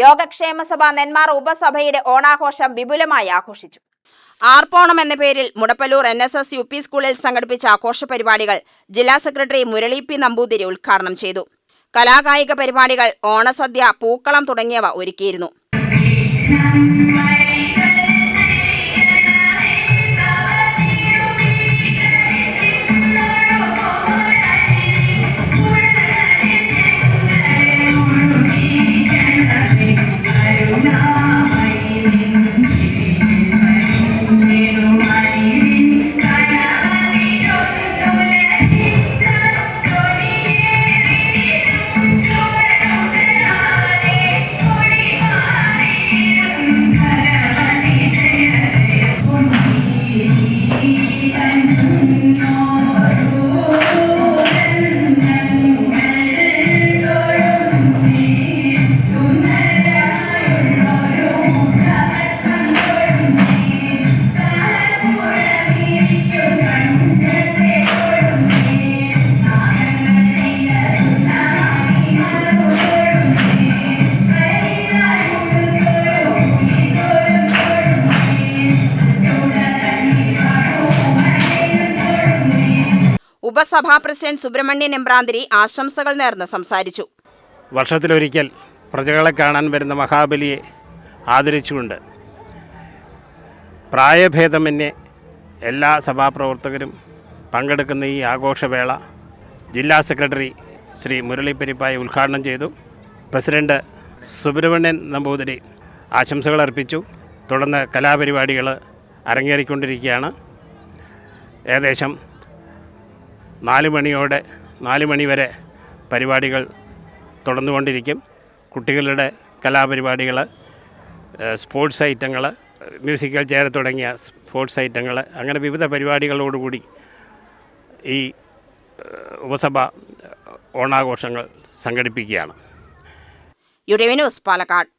യോഗക്ഷേമ സഭ നെന്മാർ ഉപസഭയുടെ ഓണാഘോഷം വിപുലമായി ആഘോഷിച്ചു. ആർപ്പോണം എന്ന പേരിൽ മുടപ്പല്ലൂർ NSS UP സ്കൂളിൽ സംഘടിപ്പിച്ച ആഘോഷ പരിപാടികൾ ജില്ലാ സെക്രട്ടറി മുരളി പി നമ്പൂതിരി ഉദ്ഘാടനം ചെയ്തു. കലാകായിക പരിപാടികൾ, ഓണസദ്യ, പൂക്കളം തുടങ്ങിയവ ഒരുക്കിയിരുന്നു. ഉപസഭാ പ്രസിഡന്റ് സുബ്രഹ്മണ്യൻ എമ്പ്രാന്തിരി ആശംസകൾ നേർന്ന് സംസാരിച്ചു. വർഷത്തിലൊരിക്കൽ പ്രജകളെ കാണാൻ വരുന്ന മഹാബലിയെ ആദരിച്ചുകൊണ്ട് പ്രായഭേദമന്യേ എല്ലാ സഭാപ്രവർത്തകരും പങ്കെടുക്കുന്ന ഈ ആഘോഷവേള ജില്ലാ സെക്രട്ടറി ശ്രീ മുരളി പെരിപ്പായി ഉദ്ഘാടനം ചെയ്തു. പ്രസിഡന്റ് സുബ്രഹ്മണ്യൻ നമ്പൂതിരി ആശംസകൾ അർപ്പിച്ചു. തുടർന്ന് കലാപരിപാടികൾ അരങ്ങേറിക്കൊണ്ടിരിക്കുകയാണ്. ഏകദേശം 4 മണി വരെ പരിപാടികൾ തുടർന്നുകൊണ്ടിരിക്കും. കുട്ടികളുടെ കലാപരിപാടികൾ, സ്പോർട്സ് ഐറ്റങ്ങൾ, മ്യൂസിക്കൽ ചെയർ തുടങ്ങിയ സ്പോർട്സ് ഐറ്റങ്ങൾ, അങ്ങനെ വിവിധ പരിപാടികളോടുകൂടി ഈ ഉപസഭ ഓണാഘോഷങ്ങൾ സംഘടിപ്പിക്കുകയാണ്. UTV news, Palakkad.